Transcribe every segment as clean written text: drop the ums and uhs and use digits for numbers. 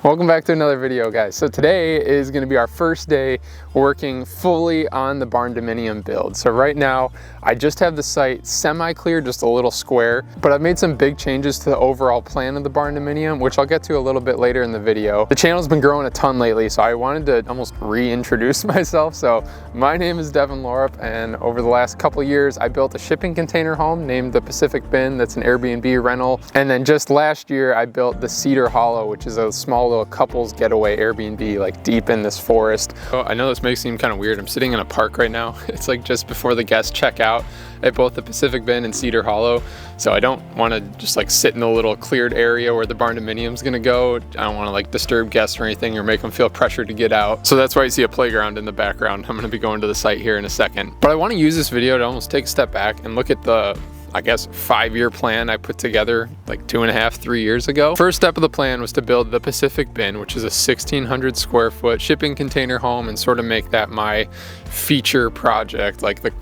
Welcome back to another video, guys. So today is going to be our first day working fully on the barn dominium build. So right now I just have the site semi-clear, just a little square, but I've made some big changes to the overall plan of the barn dominium, which I'll get to a little bit later in the video. The channel's been growing a ton lately, so I wanted to almost reintroduce myself. So my name is Devin Lorup, and over the last couple years I built a shipping container home named the Pacific Bin. That's an Airbnb rental. And then just last year I built the Cedar Hollow, which is a small little couples getaway Airbnb like deep in this forest. Oh, I know this may seem kind of weird. I'm sitting in a park right now. It's like just before the guests check out at both the Pacific Bin and Cedar Hollow. So I don't want to just like sit in the little cleared area where the barn dominium's gonna go. I don't want to like disturb guests or anything or make them feel pressured to get out. So that's why you see a playground in the background. I'm gonna be going to the site here in a second. But I want to use this video to almost take a step back and look at the, I guess, 5-year plan I put together like 2.5, 3 years ago. First step of the plan was to build the Pacific Bin, which is a 1,600 square foot shipping container home, and sort of make that my feature project, like the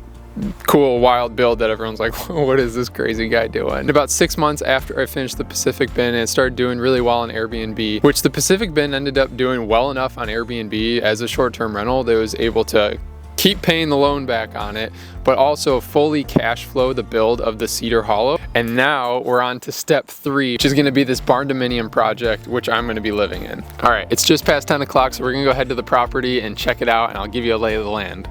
cool wild build that everyone's like, what is this crazy guy doing? And about 6 months after I finished the Pacific Bin, it started doing really well on Airbnb, which the Pacific Bin ended up doing well enough on Airbnb as a short-term rental that it was able to keep paying the loan back on it, but also fully cash flow the build of the Cedar Hollow. And now we're on to step 3, which is gonna be this barn dominium project, which I'm gonna be living in. All right, it's just past 10 o'clock, so we're gonna go head to the property and check it out, and I'll give you a lay of the land.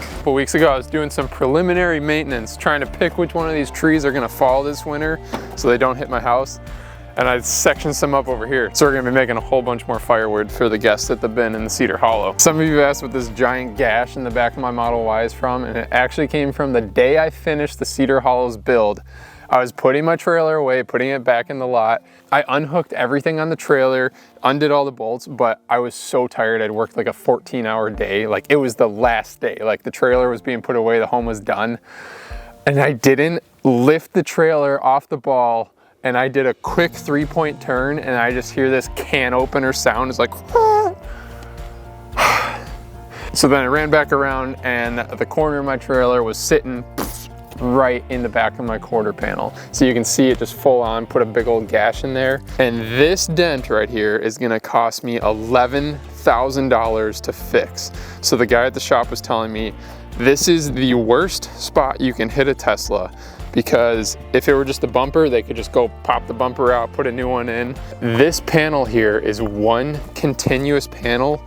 A couple weeks ago, I was doing some preliminary maintenance, trying to pick which one of these trees are gonna fall this winter so they don't hit my house. And I sectioned some up over here. So we're gonna be making a whole bunch more firewood for the guests at the bin in the Cedar Hollow. Some of you asked what this giant gash in the back of my Model Y is from, and it actually came from the day I finished the Cedar Hollow's build. I was putting my trailer away, putting it back in the lot. I unhooked everything on the trailer, undid all the bolts, but I was so tired. I'd worked like a 14-hour day. Like, it was the last day. Like, the trailer was being put away, the home was done. And I didn't lift the trailer off the ball, and I did a quick 3-point turn, and I just hear this can opener sound. It's like, so then I ran back around, and the corner of my trailer was sitting right in the back of my quarter panel. So you can see it just full on, put a big old gash in there. And this dent right here is gonna cost me $11,000 to fix. So the guy at the shop was telling me, this is the worst spot you can hit a Tesla, because if it were just a bumper, they could just go pop the bumper out, put a new one in. This panel here is one continuous panel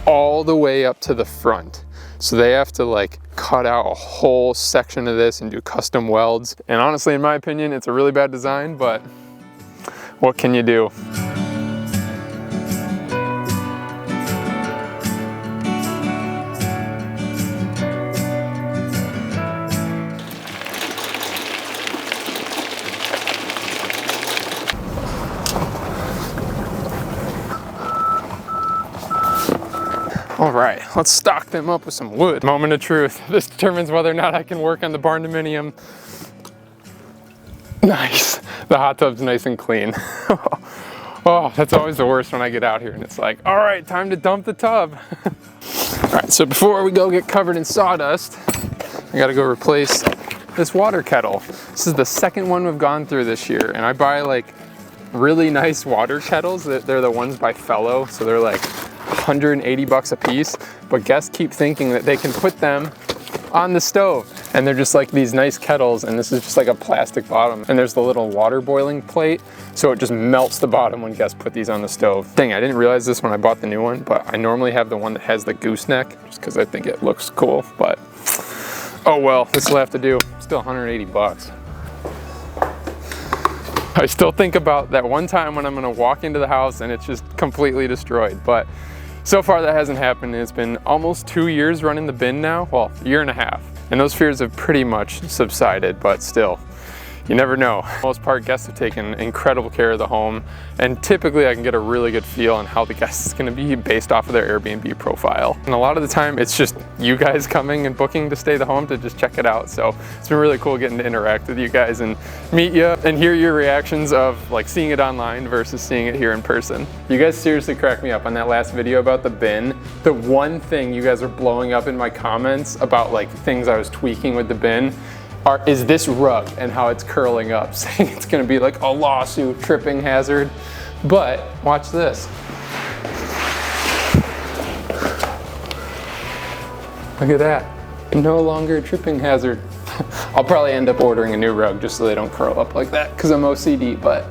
all the way up to the front. So they have to like cut out a whole section of this and do custom welds. And honestly, in my opinion, it's a really bad design, but what can you do? All right, let's stock them up with some wood. Moment of truth. This determines whether or not I can work on the barn dominium. Nice. The hot tub's nice and clean. Oh, that's always the worst when I get out here and it's like, all right, time to dump the tub. All right, so before we go get covered in sawdust, I gotta go replace this water kettle. This is the second one we've gone through this year, and I buy like really nice water kettles. They're the ones by Fellow, so they're like 180 bucks a piece, but guests keep thinking that they can put them on the stove, and they're just like these nice kettles, and this is just like a plastic bottom, and there's the little water boiling plate, so it just melts the bottom when guests put these on the stove. Dang, I didn't realize this when I bought the new one, but I normally have the one that has the gooseneck just because I think it looks cool, but oh well, this will have to do. Still 180 bucks. I still think about that one time when I'm gonna walk into the house and it's just completely destroyed, but so far that hasn't happened. It's been almost 2 years running the bin now, well, 1.5 years, and those fears have pretty much subsided, but still, you never know. For the most part, guests have taken incredible care of the home, and typically I can get a really good feel on how the guest is gonna be based off of their Airbnb profile. And a lot of the time, it's just you guys coming and booking to stay the home to just check it out. So it's been really cool getting to interact with you guys and meet you and hear your reactions of like seeing it online versus seeing it here in person. You guys seriously cracked me up on that last video about the bin. The one thing you guys are blowing up in my comments about like things I was tweaking with the bin is this rug and how it's curling up, saying it's gonna be like a lawsuit tripping hazard. But watch this. Look at that. No longer a tripping hazard. I'll probably end up ordering a new rug just so they don't curl up like that because I'm OCD, but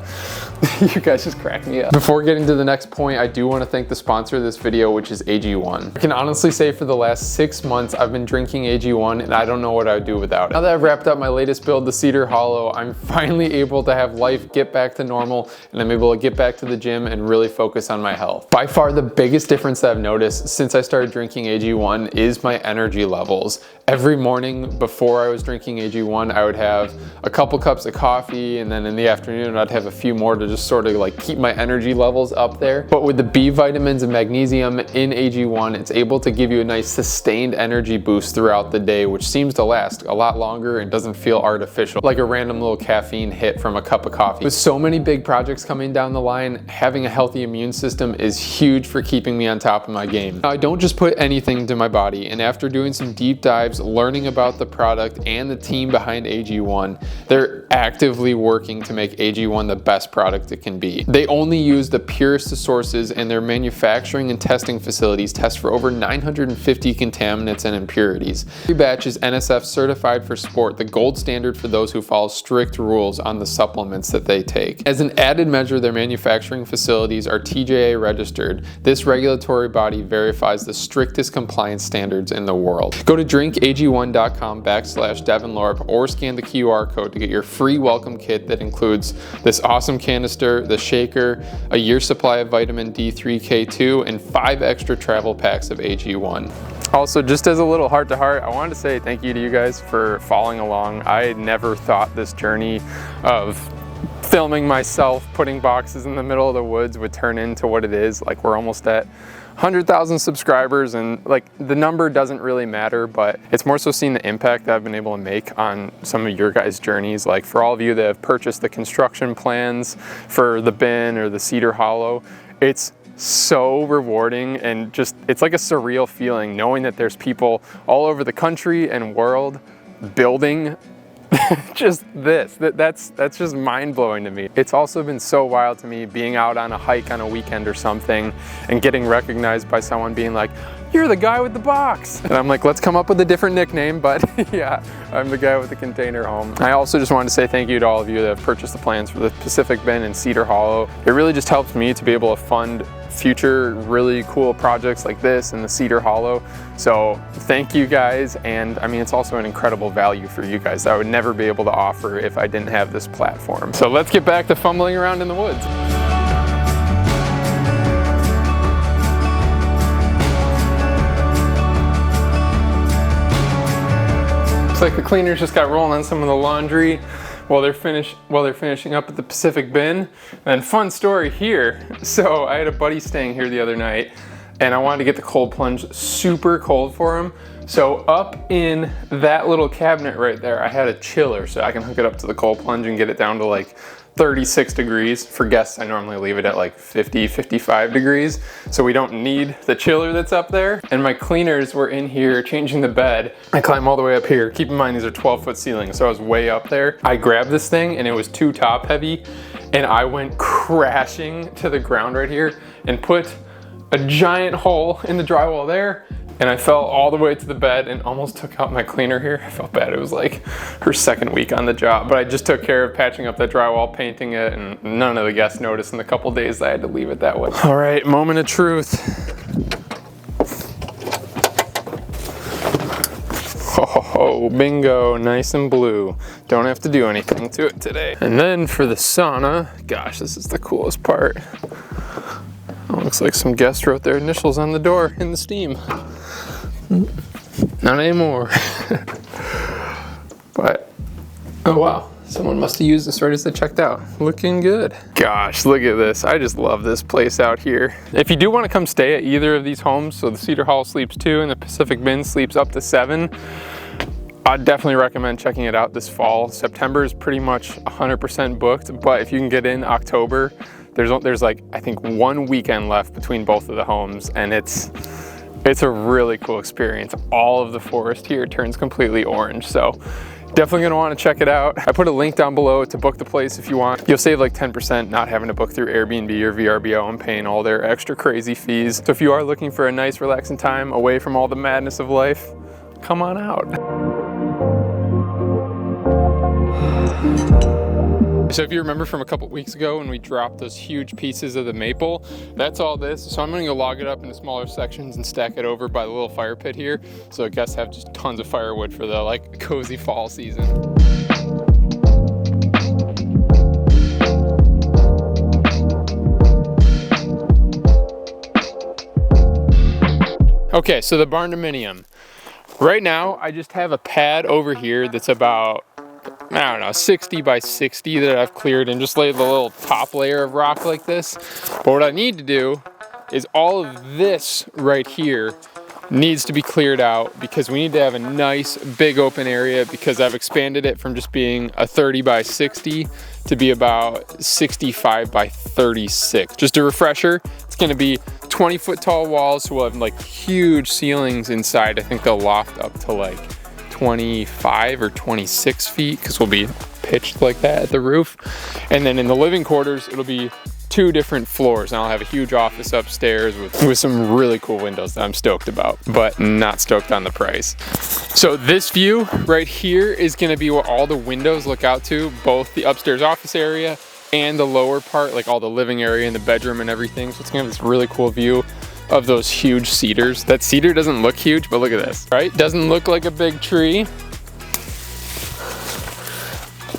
you guys just crack me up. Before getting to the next point, I do want to thank the sponsor of this video, which is AG1. I can honestly say for the last 6 months, I've been drinking AG1 and I don't know what I would do without it. Now that I've wrapped up my latest build, the Cedar Hollow, I'm finally able to have life get back to normal and I'm able to get back to the gym and really focus on my health. By far the biggest difference that I've noticed since I started drinking AG1 is my energy levels. Every morning before I was drinking AG1, I would have a couple cups of coffee and then in the afternoon I'd have a few more to just sort of like keep my energy levels up there. But with the B vitamins and magnesium in AG1, it's able to give you a nice sustained energy boost throughout the day, which seems to last a lot longer and doesn't feel artificial, like a random little caffeine hit from a cup of coffee. With so many big projects coming down the line, having a healthy immune system is huge for keeping me on top of my game. Now, I don't just put anything into my body, and after doing some deep dives, learning about the product and the team behind AG1, they're actively working to make AG1 the best product it can be. They only use the purest of sources, and their manufacturing and testing facilities test for over 950 contaminants and impurities. Every batch is NSF certified for sport, the gold standard for those who follow strict rules on the supplements that they take. As an added measure, their manufacturing facilities are TJA registered. This regulatory body verifies the strictest compliance standards in the world. Go to drinkag1.com/DevinLorp or scan the QR code to get your free welcome kit that includes this awesome canister, the shaker, a year's supply of vitamin D3K2, and 5 extra travel packs of AG1. Also, just as a little heart-to-heart, I wanted to say thank you to you guys for following along. I never thought this journey of filming myself putting boxes in the middle of the woods would turn into what it is. Like, we're almost at 100,000 subscribers, and like the number doesn't really matter, but it's more so seeing the impact that I've been able to make on some of your guys' journeys. Like for all of you that have purchased the construction plans for the bin or the Cedar Hollow, it's so rewarding and just, it's like a surreal feeling knowing that there's people all over the country and world building just this. That's just mind-blowing to me. It's also been so wild to me being out on a hike on a weekend or something and getting recognized by someone being like, "You're the guy with the box." And I'm like, let's come up with a different nickname, but yeah, I'm the guy with the container home. I also just wanted to say thank you to all of you that have purchased the plans for the Pacific Bin and Cedar Hollow. It really just helps me to be able to fund future really cool projects like this and the Cedar Hollow. So thank you guys, and I mean, it's also an incredible value for you guys that I would never be able to offer if I didn't have this platform. So let's get back to fumbling around in the woods. Looks like the cleaners just got rolling on some of the laundry while they're finishing up at the Pacific Bin. And fun story here. So I had a buddy staying here the other night and I wanted to get the cold plunge super cold for him. So up in that little cabinet right there, I had a chiller so I can hook it up to the cold plunge and get it down to like 36 degrees. For guests, I normally leave it at like 50, 55 degrees. So we don't need the chiller that's up there. And my cleaners were in here changing the bed. I climb all the way up here. Keep in mind, these are 12-foot ceilings. So I was way up there. I grabbed this thing and it was too top heavy. And I went crashing to the ground right here and put a giant hole in the drywall there. And I fell all the way to the bed and almost took out my cleaner here. I felt bad. It was like her second week on the job, but I just took care of patching up that drywall, painting it, and none of the guests noticed in the couple days I had to leave it that way. All right, moment of truth. Oh, bingo, nice and blue. Don't have to do anything to it today. And then for the sauna, gosh, this is the coolest part. Oh, looks like some guests wrote their initials on the door in the steam. Not anymore. But, oh wow, Someone must have used this right as they checked out. Looking good. Gosh, look at this. I just love this place out here. If you do want to come stay at either of these homes, so the Cedar Hall sleeps 2 and the Pacific Bend sleeps up to 7, I'd definitely recommend checking it out this fall. September is pretty much 100% booked, but if you can get in October, there's like, I think 1 weekend left between both of the homes, and it's a really cool experience. All of the forest here turns completely orange, so definitely gonna wanna check it out. I put a link down below to book the place if you want. You'll save like 10% not having to book through Airbnb or VRBO and paying all their extra crazy fees. So if you are looking for a nice relaxing time away from all the madness of life, come on out. So if you remember from a couple weeks ago when we dropped those huge pieces of the maple, that's all this. So I'm gonna go log it up into smaller sections and stack it over by the little fire pit here, so guests have just tons of firewood for the like cozy fall season. Okay, so the barn dominium. Right now, I just have a pad over here that's about, I don't know, 60 by 60 that I've cleared and just laid the little top layer of rock like this. But what I need to do is all of this right here needs to be cleared out because we need to have a nice big open area, because I've expanded it from just being a 30 by 60 to be about 65 by 36. Just a refresher, it's gonna be 20-foot tall walls, so we'll have like huge ceilings inside. I think they'll loft up to like 25 or 26 feet because we'll be pitched like that at the roof. And then in the living quarters, it'll be 2 different floors, and I'll have a huge office upstairs with some really cool windows that I'm stoked about, but not stoked on the price. So this view right here is gonna be what all the windows look out to, both the upstairs office area and the lower part, like all the living area and the bedroom and everything. So it's gonna have this really cool view of those huge cedars. That cedar doesn't look huge, but look at this, right? Doesn't look like a big tree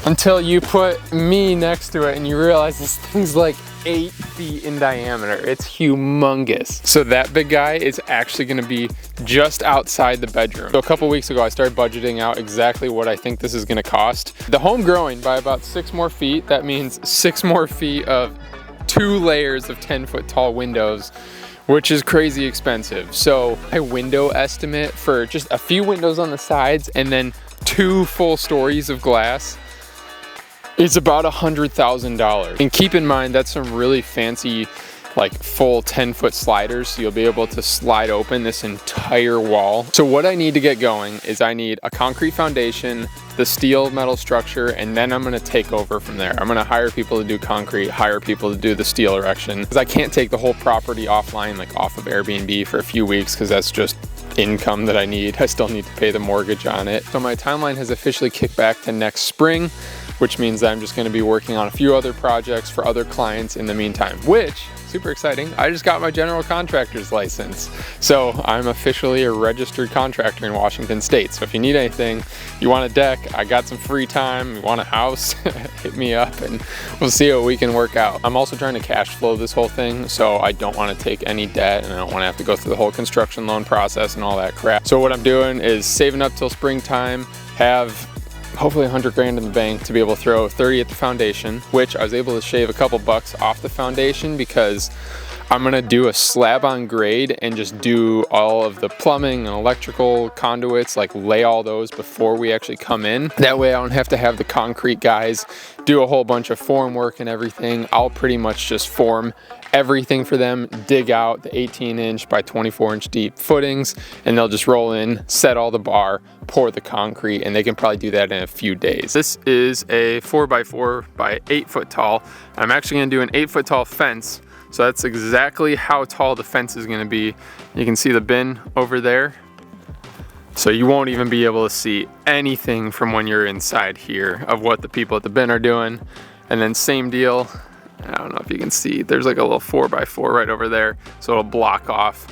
until you put me next to it and you realize this thing's like 8 feet in diameter. It's humongous. So that big guy is actually gonna be just outside the bedroom. So a couple weeks ago, I started budgeting out exactly what I think this is gonna cost. The home growing by about 6 more feet. That means 6 more feet of 2 layers of 10-foot tall windows, which is crazy expensive. So my window estimate for just a few windows on the sides and then 2 full stories of glass is about $100,000. And keep in mind, that's some really fancy, like full 10-foot sliders. So you'll be able to slide open this entire wall. So what I need to get going is I need a concrete foundation, the steel metal structure, and then I'm gonna take over from there. I'm gonna hire people to do concrete, hire people to do the steel erection, because I can't take the whole property offline, like off of Airbnb for a few weeks, because that's just income that I need. I still need to pay the mortgage on it. So my timeline has officially kicked back to next spring, which means that I'm just gonna be working on a few other projects for other clients in the meantime, which, super exciting, I just got my general contractor's license. So I'm officially a registered contractor in Washington State. So if you need anything, you want a deck, I got some free time, you want a house, hit me up and we'll see what we can work out. I'm also trying to cash flow this whole thing, so I don't wanna take any debt and I don't wanna have to go through the whole construction loan process and all that crap. So what I'm doing is saving up till springtime, have hopefully 100 grand in the bank to be able to throw 30 at the foundation, which I was able to shave a couple bucks off the foundation because I'm gonna do a slab on grade and just do all of the plumbing and electrical conduits, like lay all those before we actually come in. That way I don't have to have the concrete guys do a whole bunch of form work and everything. I'll pretty much just form everything for them, dig out the 18-inch by 24-inch deep footings, and they'll just roll in, set all the bar, pour the concrete, and they can probably do that in a few days. This is a 4x4 by 8 foot tall. I'm actually gonna do an 8 foot tall fence, so that's exactly how tall the fence is gonna be. You can see the bin over there. So you won't even be able to see anything from when you're inside here of what the people at the bin are doing. And then same deal, I don't know if you can see, there's like a little 4x4 right over there. So it'll block off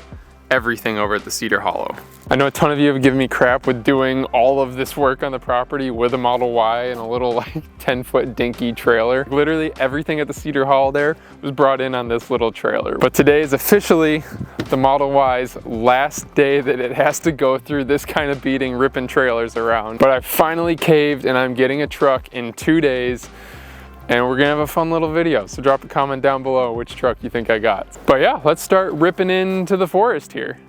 everything over at the Cedar Hollow. I know a ton of you have given me crap with doing all of this work on the property with a Model Y and a little like 10-foot dinky trailer. Literally everything at the Cedar Hall there was brought in on this little trailer. But today is officially the Model Y's last day that it has to go through this kind of beating, ripping trailers around. But I finally caved and I'm getting a truck in 2 days. And we're gonna have a fun little video. So drop a comment down below which truck you think I got. But yeah, let's start ripping into the forest here.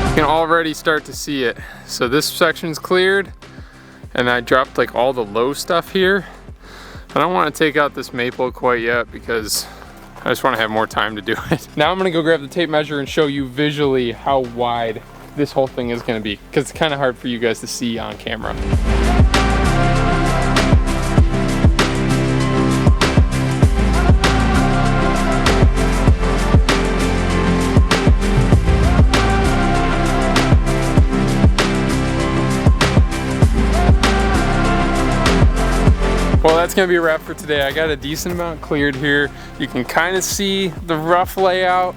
You can already start to see it. So this section's cleared and I dropped like all the low stuff here. I don't want to take out this maple quite yet because I just want to have more time to do it. Now I'm gonna go grab the tape measure and show you visually how wide this whole thing is gonna be, because it's kind of hard for you guys to see on camera. Well, that's gonna be a wrap for today. I got a decent amount cleared here. You can kind of see the rough layout.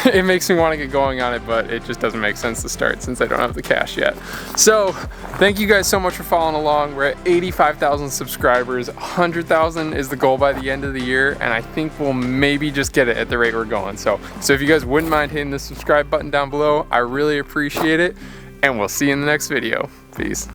It makes me want to get going on it, but it just doesn't make sense to start since I don't have the cash yet. So thank you guys so much for following along. We're at 85,000 subscribers. 100,000 is the goal by the end of the year, and I think we'll maybe just get it at the rate we're going. So if you guys wouldn't mind hitting the subscribe button down below, I really appreciate it, and we'll see you in the next video. Peace.